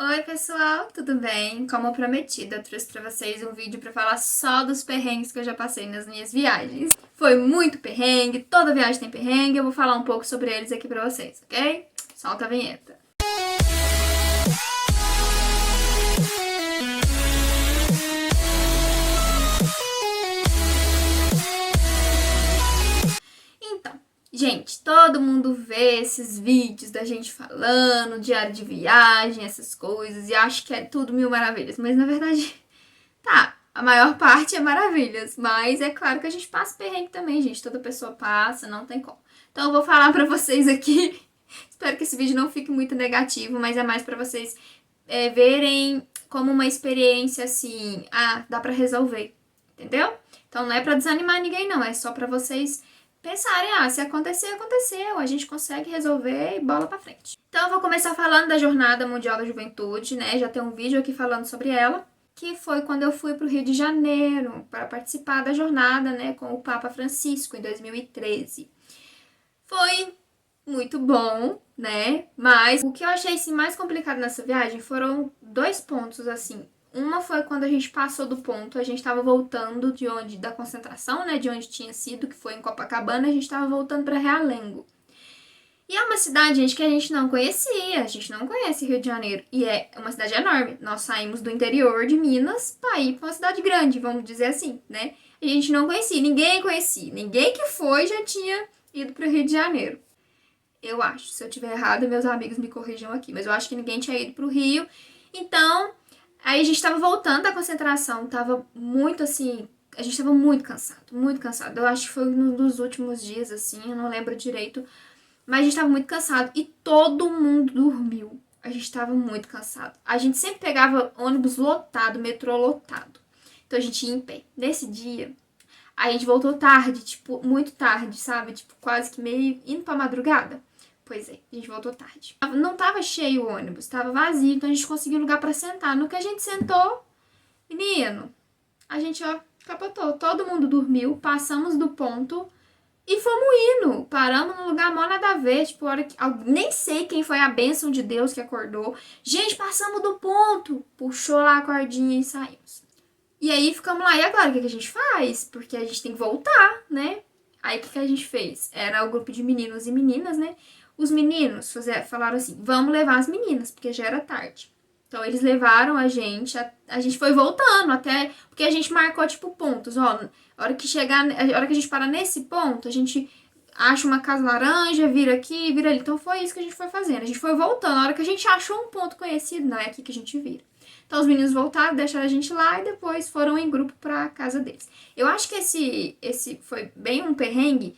Oi pessoal, tudo bem? Como prometido, eu trouxe pra vocês um vídeo pra falar só dos perrengues que eu já passei nas minhas viagens. Foi muito perrengue, toda viagem tem perrengue, eu vou falar um pouco sobre eles aqui pra vocês, ok? Solta a vinheta. Então, gente, todo mundo vê esses vídeos da gente falando, diário de viagem, essas coisas, e acha que é tudo mil maravilhas, mas na verdade, tá, a maior parte é maravilhas, mas é claro que a gente passa perrengue também, gente, toda pessoa passa, não tem como. Então eu vou falar pra vocês aqui, espero que esse vídeo não fique muito negativo, mas é mais pra vocês verem como uma experiência assim, dá pra resolver, entendeu? Então não é pra desanimar ninguém não, é só pra vocês pensarem, se acontecer, aconteceu, a gente consegue resolver e bola pra frente. Então eu vou começar falando da Jornada Mundial da Juventude, né? Já tem um vídeo aqui falando sobre ela, que foi quando eu fui pro Rio de Janeiro para participar da jornada, né, com o Papa Francisco em 2013. Foi muito bom, né? Mas o que eu achei assim, mais complicado nessa viagem foram dois pontos, assim. Uma foi quando a gente passou do ponto, a gente estava voltando da concentração, né, de onde tinha sido, que foi em Copacabana, a gente estava voltando para Realengo. E é uma cidade, gente, que a gente não conhecia, a gente não conhece Rio de Janeiro. E é uma cidade enorme. Nós saímos do interior de Minas para ir para uma cidade grande, vamos dizer assim, né? A gente não conhecia, ninguém conhecia. Ninguém que foi já tinha ido para o Rio de Janeiro. Eu acho. Se eu tiver errado, meus amigos me corrijam aqui. Mas eu acho que ninguém tinha ido para o Rio. Então, aí a gente estava voltando da concentração. Tava muito assim. A gente estava muito cansado, muito cansado. Eu acho que foi um dos últimos dias, assim. Eu não lembro direito. Mas a gente estava muito cansado. E todo mundo dormiu. A gente estava muito cansado. A gente sempre pegava ônibus lotado, metrô lotado. Então a gente ia em pé. Nesse dia, a gente voltou tarde, tipo, muito tarde, sabe? Tipo, quase que meio indo pra madrugada. Pois é, a gente voltou tarde. Não tava cheio o ônibus, tava vazio, então a gente conseguiu um lugar pra sentar. No que a gente sentou, menino, a gente, capotou. Todo mundo dormiu, passamos do ponto e fomos indo. Paramos num lugar mó nada a ver, tipo, hora que, nem sei quem foi a bênção de Deus que acordou. Gente, passamos do ponto. Puxou lá a cordinha e saímos. E aí ficamos lá, e agora o que a gente faz? Porque a gente tem que voltar, né? Aí o que a gente fez? Era o grupo de meninos e meninas, né? Os meninos falaram assim, vamos levar as meninas, porque já era tarde. Então eles levaram a gente foi voltando até, porque a gente marcou tipo pontos, ó, a hora que chegar, a hora que a gente parar nesse ponto, a gente acha uma casa laranja, vira aqui, vira ali. Então foi isso que a gente foi fazendo. A gente foi voltando, a hora que a gente achou um ponto conhecido, não é aqui que a gente vira. Então os meninos voltaram, deixaram a gente lá e depois foram em grupo pra casa deles. Eu acho que esse foi bem um perrengue.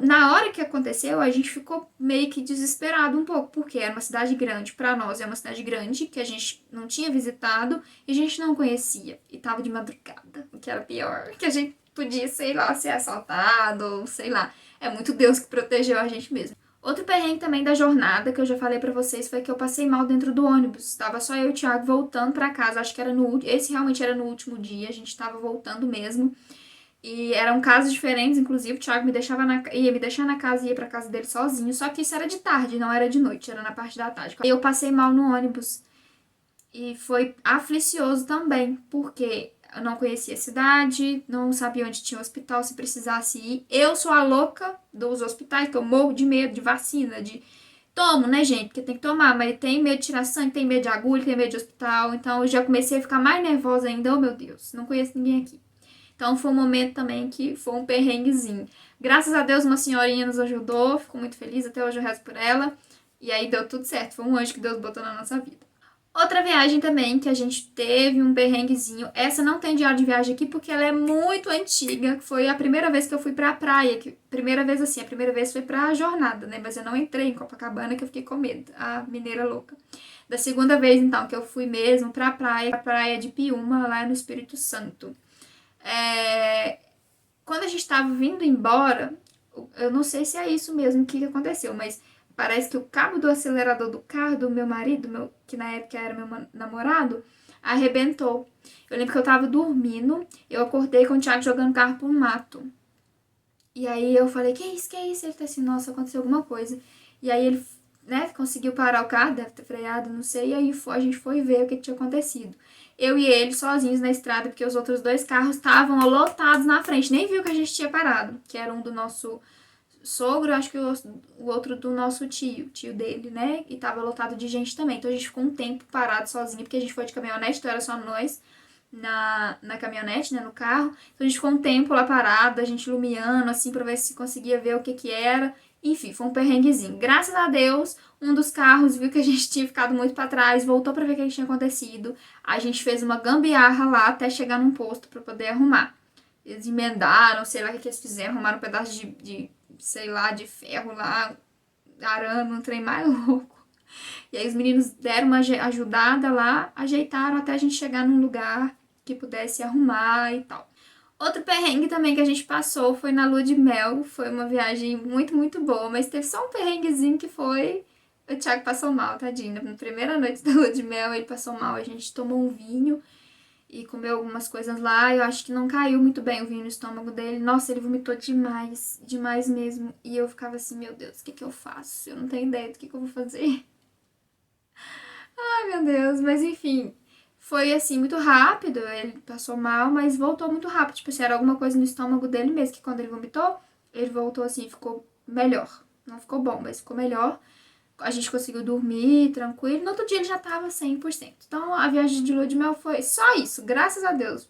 Na hora que aconteceu, a gente ficou meio que desesperado um pouco, porque era uma cidade grande, pra nós é uma cidade grande, que a gente não tinha visitado e a gente não conhecia. E tava de madrugada, o que era pior, que a gente podia, sei lá, ser assaltado, ou sei lá. É muito Deus que protegeu a gente mesmo. Outro perrengue também da jornada, que eu já falei pra vocês, foi que eu passei mal dentro do ônibus. Tava só eu e o Thiago voltando pra casa, acho que era esse realmente era no último dia, a gente tava voltando mesmo. E eram casas diferentes, inclusive o Thiago ia me deixar na casa e ia pra casa dele sozinho. Só que isso era de tarde, não era de noite, era na parte da tarde. E eu passei mal no ônibus. E foi aflicioso também, porque eu não conhecia a cidade, não sabia onde tinha hospital, se precisasse ir. Eu sou a louca dos hospitais, que eu morro de medo de vacina, de... Tomo, né, gente? Porque tem que tomar, mas tem medo de tirar sangue, tem medo de agulha, tem medo de hospital. Então eu já comecei a ficar mais nervosa ainda. Oh, meu Deus, não conheço ninguém aqui. Então foi um momento também que foi um perrenguezinho. Graças a Deus uma senhorinha nos ajudou, fico muito feliz, até hoje eu rezo por ela. E aí deu tudo certo, foi um anjo que Deus botou na nossa vida. Outra viagem também que a gente teve um perrenguezinho. Essa não tem diário de viagem aqui porque ela é muito antiga. Foi a primeira vez que eu fui pra praia. Primeira vez assim, a primeira vez foi pra jornada, né? Mas eu não entrei em Copacabana que eu fiquei com medo. A mineira louca. Da segunda vez, então, que eu fui mesmo pra praia, a praia de Piúma, lá no Espírito Santo. Quando a gente estava vindo embora, eu não sei se é isso mesmo que aconteceu, mas parece que o cabo do acelerador do carro do meu marido, que na época era meu namorado, arrebentou. Eu lembro que eu tava dormindo, eu acordei com o Thiago jogando carro pro mato. E aí eu falei, que é isso? Ele tá assim, nossa, aconteceu alguma coisa. E aí ele né, conseguiu parar o carro, deve ter freado, não sei, e aí a gente foi ver o que tinha acontecido. Eu e ele sozinhos na estrada, porque os outros 2 carros estavam lotados na frente, nem viu que a gente tinha parado, que era um do nosso sogro, acho que o outro do nosso tio dele, né, e tava lotado de gente também. Então a gente ficou um tempo parado sozinho, porque a gente foi de caminhonete, então era só nós na caminhonete, né, no carro. Então a gente ficou um tempo lá parado, a gente lumiando, assim, pra ver se conseguia ver o que era. Enfim, foi um perrenguezinho. Graças a Deus, um dos carros viu que a gente tinha ficado muito pra trás, voltou pra ver o que tinha acontecido. A gente fez uma gambiarra lá até chegar num posto pra poder arrumar. Eles emendaram, sei lá o que eles fizeram, arrumaram um pedaço sei lá, de ferro lá, arame, um trem mais louco. E aí os meninos deram uma ajudada lá, ajeitaram até a gente chegar num lugar que pudesse arrumar e tal. Outro perrengue também que a gente passou foi na lua de mel. Foi uma viagem muito, muito boa, mas teve só um perrenguezinho que foi... O Thiago passou mal, tadinho. Na primeira noite da lua de mel ele passou mal. A gente tomou um vinho e comeu algumas coisas lá. Eu acho que não caiu muito bem o vinho no estômago dele. Nossa, ele vomitou demais, demais mesmo. E eu ficava assim, meu Deus, o que eu faço? Eu não tenho ideia do que eu vou fazer. Ai, meu Deus, mas enfim... Foi, assim, muito rápido, ele passou mal, mas voltou muito rápido. Tipo assim, era alguma coisa no estômago dele mesmo, que quando ele vomitou, ele voltou, assim, ficou melhor. Não ficou bom, mas ficou melhor. A gente conseguiu dormir tranquilo. No outro dia ele já tava 100%. Então, a viagem de lua de mel foi só isso, graças a Deus.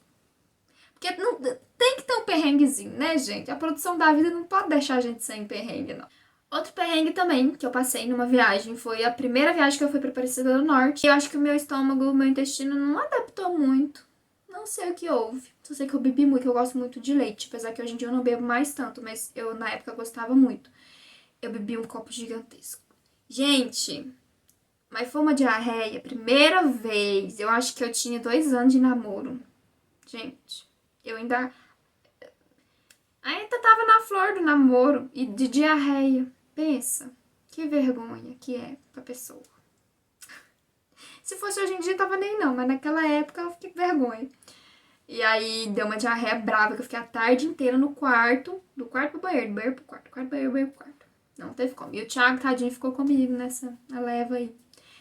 Porque não, tem que ter um perrenguezinho, né, gente? A produção da vida não pode deixar a gente sem perrengue, não. Outro perrengue também que eu passei numa viagem foi a primeira viagem que eu fui pra Aparecida do Norte. Eu acho que o meu estômago, o meu intestino não adaptou muito. Não sei o que houve. Só sei que eu bebi muito, eu gosto muito de leite. Apesar que hoje em dia eu não bebo mais tanto, mas eu na época gostava muito. Eu bebi um copo gigantesco. Gente, mas foi uma diarreia. Primeira vez. Eu acho que eu tinha 2 anos de namoro. Gente, eu ainda tava na flor do namoro e de diarreia. Pensa, que vergonha que é pra pessoa. Se fosse hoje em dia, tava nem não, mas naquela época eu fiquei com vergonha. E aí deu uma diarreia brava, que eu fiquei a tarde inteira no quarto, do quarto pro banheiro, do banheiro pro quarto, quarto pro banheiro, banheiro pro quarto. Não teve como. E o Thiago, tadinho, ficou comigo nessa leva aí.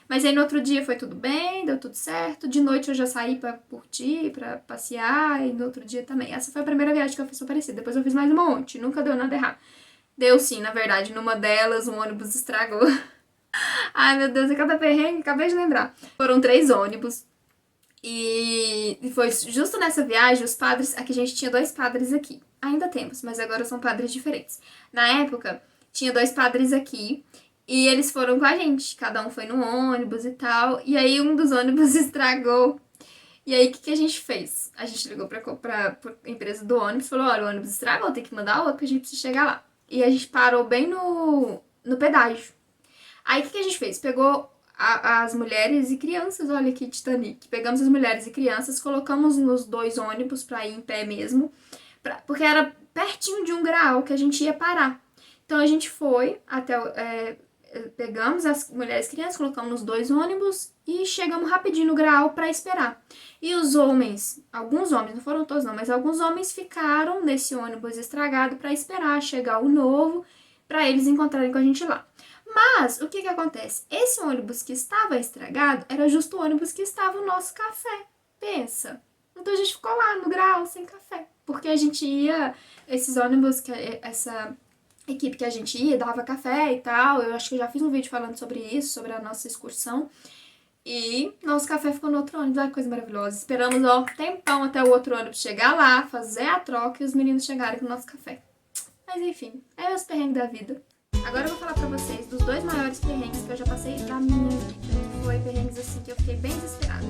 Mas aí no outro dia foi tudo bem, deu tudo certo. De noite eu já saí pra curtir, pra passear, e no outro dia também. Essa foi a primeira viagem que eu fiz pra Aparecida. Depois eu fiz mais um monte, nunca deu nada errado. Deu sim, na verdade. Numa delas, um ônibus estragou. Ai, meu Deus, é cada perrengue, acabei de lembrar. Foram 3 ônibus. E foi justo nessa viagem, os padres... Aqui a gente tinha 2 padres aqui. Ainda temos, mas agora são padres diferentes. Na época, tinha 2 padres aqui. E eles foram com a gente. Cada um foi no ônibus e tal. E aí um dos ônibus estragou. E aí, o que a gente fez? A gente ligou pra empresa do ônibus e falou, olha, o ônibus estragou, tem que mandar outro, porque a gente precisa chegar lá. E a gente parou bem no pedágio. Aí, o que a gente fez? Pegou as mulheres e crianças, olha que Titanic. Pegamos as mulheres e crianças, colocamos nos 2 ônibus pra ir em pé mesmo. Porque era pertinho de um graal que a gente ia parar. Então, a gente foi até... pegamos as mulheres e crianças, colocamos nos 2 ônibus e chegamos rapidinho no graal pra esperar. E os homens, alguns homens, não foram todos não, mas alguns homens ficaram nesse ônibus estragado pra esperar chegar o novo, pra eles encontrarem com a gente lá. Mas, o que acontece? Esse ônibus que estava estragado era justo o ônibus que estava o nosso café. Pensa. Então a gente ficou lá no graal sem café. Porque a gente ia, esses ônibus, essa equipe que a gente ia, dava café e tal. Eu acho que eu já fiz um vídeo falando sobre isso, sobre a nossa excursão. E nosso café ficou no outro ônibus. Ai, coisa maravilhosa. Esperamos, ó, tempão até o outro ônibus chegar lá, fazer a troca e os meninos chegarem com o nosso café. Mas enfim, é os perrengues da vida. Agora eu vou falar pra vocês dos 2 maiores perrengues que eu já passei na minha vida. Foi perrengues assim que eu fiquei bem desesperada.